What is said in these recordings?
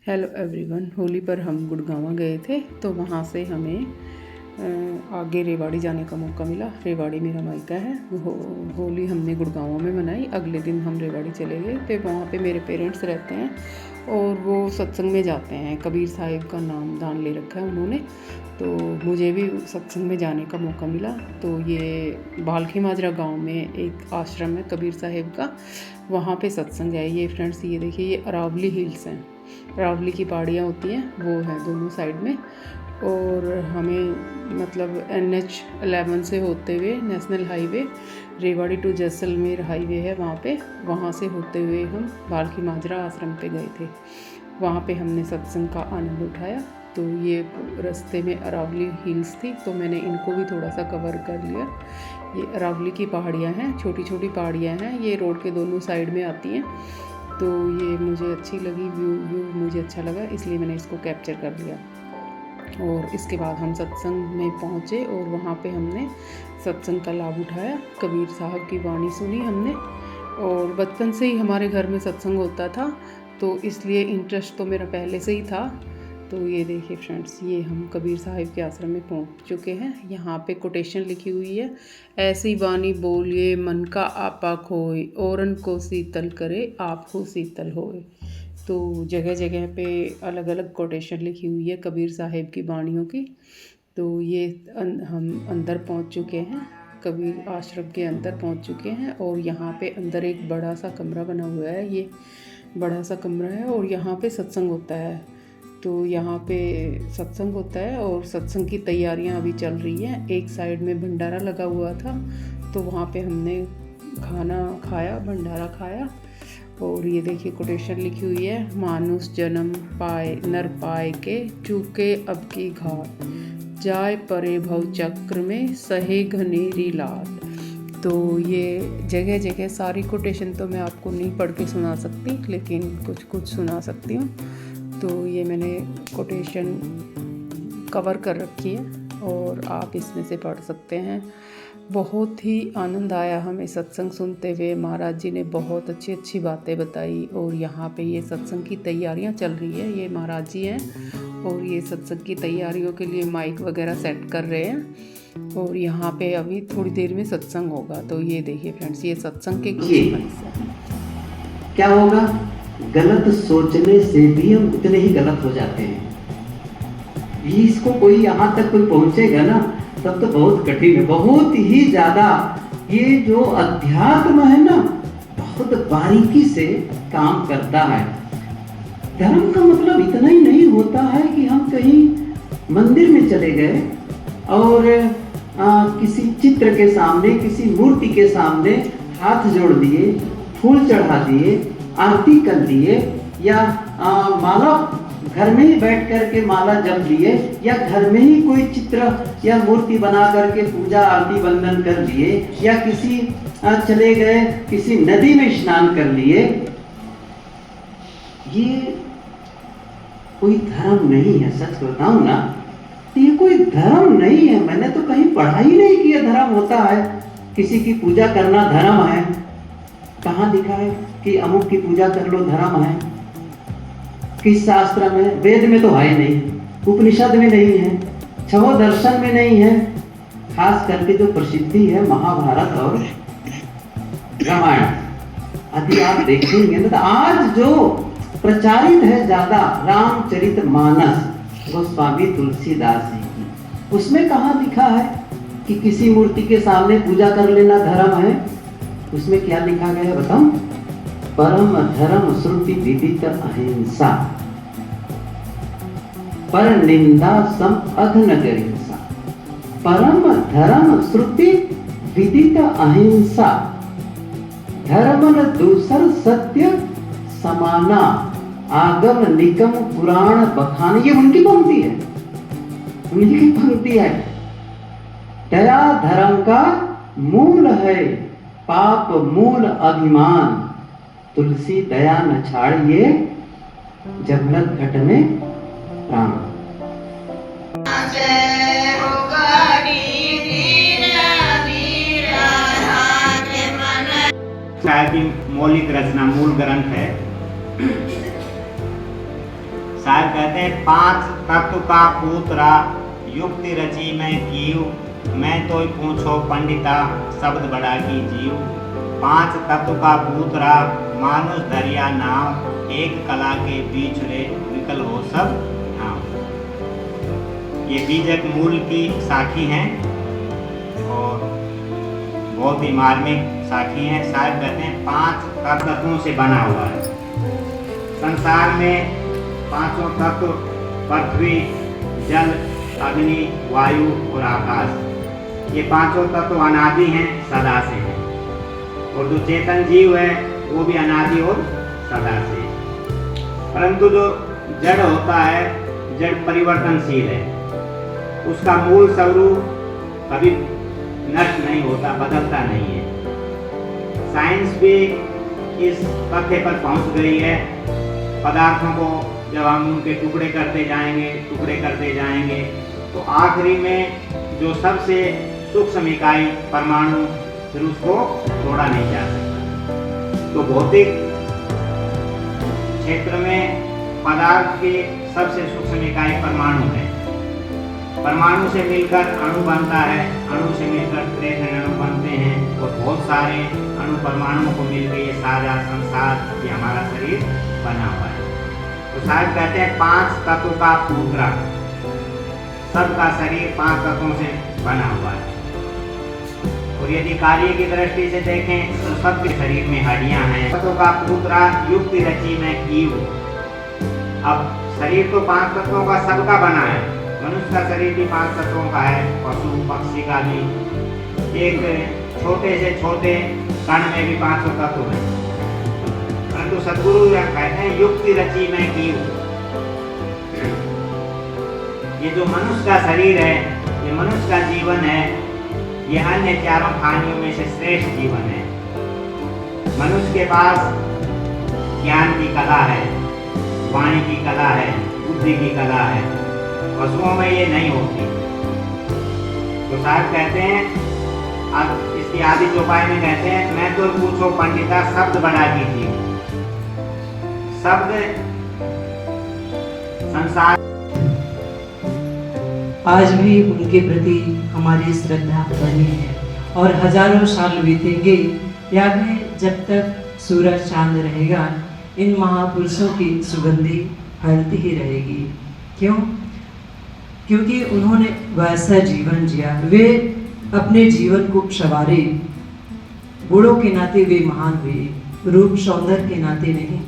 Hello everyone. Holi पर हम गुड़गांव गए थे तो वहाँ से हमें आगे रेवाड़ी जाने का मौका मिला। रेवाड़ी मेरा मायका है। होली हमने गुड़गांव में मनाई। अगले दिन हम रेवाड़ी चले गए थे। वहाँ पे मेरे पेरेंट्स रहते हैं और वो सत्संग में जाते हैं। कबीर साहिब का नाम दान ले रखा है उन्होंने, तो मुझे भी सत्संग में जाने का मौका मिला। तो ये बाल्खी माजरा गांव में एक आश्रम है कबीर साहिब का, वहाँ पे सत्संग है। ये फ्रेंड्स ये देखिए, ये अरावली हिल्स हैं, अरावली की पहाड़ियाँ होती हैं वो हैं दोनों साइड में। और हमें मतलब NH11 से होते हुए national highway Rewari to Jaisalmer highway है वहाँ पे, वहाँ से होते हुए हम बाल्खी माजरा आश्रम पे गए थे। वहाँ पे हमने सत्संग का आनंद उठाया। तो ये रास्ते में अरावली हिल्स थी तो मैंने इनको भी थोड़ा सा कवर कर लिया। ये अरावली की पहाड़ियाँ हैं, छोटी छोटी पहाड़ियाँ हैं, ये रोड के दोनों साइड में आती हैं। तो ये मुझे अच्छी लगी, व्यू मुझे अच्छा लगा, इसलिए मैंने इसको कैप्चर कर लिया। और इसके बाद हम सत्संग में पहुँचे और वहाँ पे हमने सत्संग का लाभ उठाया। कबीर साहब की वाणी सुनी हमने, और बचपन से ही हमारे घर में सत्संग होता था तो इसलिए इंटरेस्ट तो मेरा पहले से ही था। तो ये देखिए फ्रेंड्स, ये हम कबीर साहिब के आश्रम में पहुंच चुके हैं। यहाँ पे कोटेशन लिखी हुई है, ऐसी वाणी बोलिए मन का आपा खोए, औरन को शीतल करे आपको शीतल होए। तो जगह जगह पे अलग अलग कोटेशन लिखी हुई है कबीर साहिब की वाणियों की। तो ये हम अंदर पहुँच चुके हैं, कबीर आश्रम के अंदर पहुँच चुके हैं। और यहाँ पे अंदर एक बड़ा सा कमरा बना हुआ है, ये बड़ा सा कमरा है और यहाँ पे सत्संग होता है। तो यहाँ पे सत्संग होता है और सत्संग की तैयारियाँ अभी चल रही हैं। एक साइड में भंडारा लगा हुआ था तो वहाँ पे हमने खाना खाया, भंडारा खाया। और ये देखिए कोटेशन लिखी हुई है, मानुष जन्म पाए नर पाए के चूके अब की घाट, जाए परे भव चक्र में सहे घनेरी लात। तो ये जगह जगह सारी कोटेशन तो मैं आपको नहीं पढ़ के सुना सकती, लेकिन कुछ कुछ सुना सकती हूँ। तो ये मैंने कोटेशन कवर कर रखी है और आप इसमें से पढ़ सकते हैं। बहुत ही आनंद आया हमें सत्संग सुनते हुए। महाराज जी ने बहुत अच्छी अच्छी बातें बताई। और यहाँ पे ये सत्संग की तैयारियाँ चल रही है, ये महाराज जी हैं और ये सत्संग की तैयारियों के लिए माइक वगैरह सेट कर रहे हैं। और यहाँ पे अभी थोड़ी देर में सत्संग होगा। तो ये देखिए फ्रेंड्स, ये सत्संग के कुछ क्या होगा, गलत सोचने से भी हम उतने ही गलत हो जाते हैं। इसको कोई यहाँ तक कोई पहुंचेगा ना तब तो बहुत कठिन है, बहुत ही ज्यादा। ये जो अध्यात्म है ना, बहुत बारीकी से काम करता है। धर्म का मतलब इतना ही नहीं होता है कि हम कहीं मंदिर में चले गए और किसी चित्र के सामने, किसी मूर्ति के सामने हाथ जोड़ दिए, फूल चढ़ा दिए, आरती कर लिए, या माला घर में ही बैठ करके माला जप लिए, या घर में ही कोई चित्र या मूर्ति बना करके पूजा आरती वंदन कर लिए, या किसी चले गए किसी नदी में स्नान कर लिए। ये कोई धर्म नहीं है, सच बताऊं ना, ये कोई धर्म नहीं है। मैंने तो कहीं पढ़ा ही नहीं कि यह धर्म होता है, किसी की पूजा करना धर्म है। कहाँ लिखा है कि अमुक की पूजा कर लो धर्म है? किस शास्त्र में? वेद में तो है नहीं, उपनिषद में नहीं है, छवो दर्शन में नहीं है। खास करके जो प्रसिद्धि है महाभारत और रामायण आदि आप देखेंगे ना, तो आज जो प्रचारित है ज्यादा रामचरितमानस गोस्वामी तुलसीदास जी की, उसमें कहाँ लिखा है कि किसी मूर्ति के सामने पूजा कर लेना धर्म है? उसमें क्या लिखा गया है बताऊं? परम धर्म श्रुति विदित अहिंसा, पर निंदा सम अघन गरिंसा। परम धर्म श्रुति विदित अहिंसा, धर्म न दूसर सत्य समाना, आगम निगम पुराण बखान। ये उनकी पंक्ति है, उनकी पंक्ति है। दया धर्म का मूल है, पाप मूल अभिमान, तुलसी दया न छाड़िए, जबलत घट में प्राण। की मौलिक रचना मूल ग्रंथ है। साहब कहते हैं 5 तत्व का पूतरा युक्ति रची मैं कीऊ, मैं तो पूछो पंडिता शब्द बड़ा की जीव। 5 तत्व का पूतरा मानुष दरिया नाव, एक कला के बीच रे विकल हो सब ठाव। ये बीजक मूल की साखी हैं और बहुत ही मार्मिक साखी हैं। साहब कहते हैं 5 तत्वों से बना हुआ है। संसार में 5 तत्व पृथ्वी, जल, अग्नि, वायु और आकाश, ये 5 तत्व अनादि हैं, सदा से हैं। और जो चेतन जीव है वो भी अनादि और सदा से है। परंतु जो जड़ होता है, जड़ परिवर्तनशील है, उसका मूल स्वरूप कभी नष्ट नहीं होता, बदलता नहीं है। साइंस भी इस तथ्य पर पहुंच गई है। पदार्थों को जब हम उनके टुकड़े करते जाएंगे तो आखिरी में जो सबसे सूक्ष्म इकाई परमाणु, फिर उसको तोड़ा नहीं जा सकता। तो भौतिक क्षेत्र में पदार्थ की सबसे सूक्ष्म इकाई परमाणु है। परमाणु से मिलकर अणु बनता है, अणु से मिलकर ट्रेन अणु बनते हैं और बहुत सारे अणु परमाणुओं को मिलकर ये सारा संसार, ये हमारा शरीर बना हुआ है। तो साहब कहते हैं 5 तत्व का पूतरा, सबका शरीर 5 तत्वों से बना हुआ है। और यदि कार्य की दृष्टि से देखें तो सबके शरीर में हड्डियां हैं। तत्वों का पूतरा युक्ति रची मैं कीऊ। अब शरीर तो 5 तत्वों का सबका बना है। मनुष्य का शरीर भी 5 तत्वों का है, पशु पक्षी का भी। एक छोटे से छोटे कण में भी 5 तत्व है। परंतु सद्गुरु कहते हैं युक्ति रची मैं कीऊ। ये जो मनुष्य का शरीर है, ये मनुष्य का जीवन है, ये अन्य 4 प्राणियों में से श्रेष्ठ जीवन है। मनुष्य के पास ज्ञान की कला है, वाणी की कला है, बुद्धि की कला है। पशुओं में ये नहीं होती। तो साहब कहते हैं, अब इसकी आदि चौपाई में कहते हैं, मैं तो पूछो पंडिता शब्द बड़ा की थी। शब्द संसार। आज भी उनके प्रति हमारी श्रद्धा बनी है और हजारों साल बीतेंगे या फिर जब तक सूरज चांद रहेगा, इन महापुरुषों की सुगंधी फैलती ही रहेगी। क्यों? क्योंकि उन्होंने वैसा जीवन जिया। वे अपने जीवन को संवारे। गुणों के नाते वे महान हुए, रूप सौंदर्य के नाते नहीं।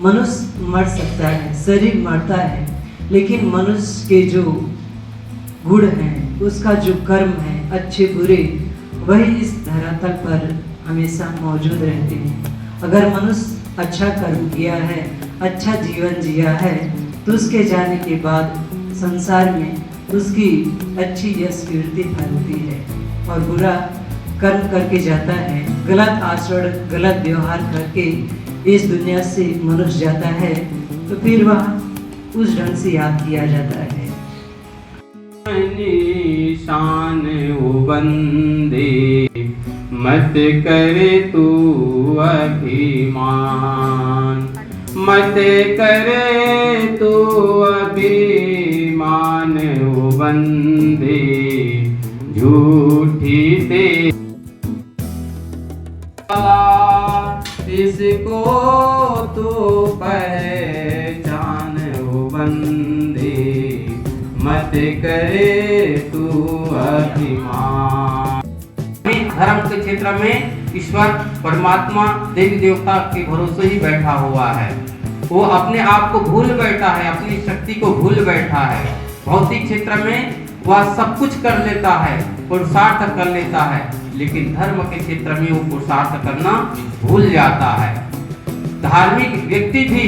मनुष्य मर सकता है, शरीर मरता है, लेकिन मनुष्य के जो गुण हैं, उसका जो कर्म है, अच्छे बुरे, वही इस धरातल पर हमेशा मौजूद रहते हैं। अगर मनुष्य अच्छा कर्म किया है, अच्छा जीवन जिया है, तो उसके जाने के बाद संसार में उसकी अच्छी यश कीर्ति फैलती है। और बुरा कर्म करके जाता है, गलत आचरण, गलत व्यवहार करके इस दुनिया से मनुष्य जाता है, तो फिर वह उस ढंग से याद किया जाता है। निशान ओ बंदे मत करे तू अभिमान, मत करे तू अभिमान ओ बंदे झूठी दे इसको तो पहचान ओ बंदे मत करे तू अभिमान। धर्म के क्षेत्र में ईश्वर परमात्मा देवी देवता के भरोसे ही बैठा हुआ है। वो अपने आप को भूल बैठा है, अपनी शक्ति को भूल बैठा है। भौतिक क्षेत्र में वह सब कुछ कर लेता है, पुरुषार्थ कर लेता है, लेकिन धर्म के क्षेत्र में वो पुरुषार्थ करना भूल जाता है। धार्मिक व्यक्ति भी,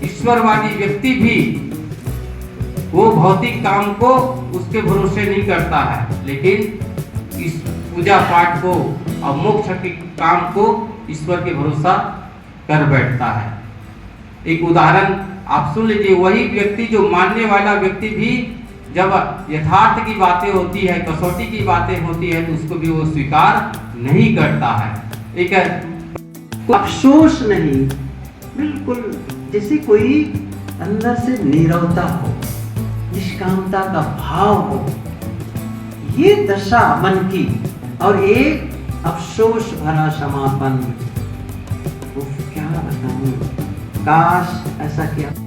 ईश्वरवादी व्यक्ति भी वो भौतिक काम को उसके भरोसे नहीं करता है, लेकिन इस पूजा पाठ को और मोक्ष के काम को ईश्वर के भरोसा कर बैठता है। एक उदाहरण आप सुन लीजिए। वही व्यक्ति जो मानने वाला व्यक्ति भी जब यथार्थ की बातें होती है, कसौटी की बातें होती है, तो उसको भी वो स्वीकार नहीं करता है। एक अफसोस नहीं, बिल्कुल जैसे कोई अंदर से नीरवता हो, निष्कामता का भाव हो, ये दशा मन की, और एक अफसोस भरा समापन। उफ, क्या बताऊं, काश ऐसा किया।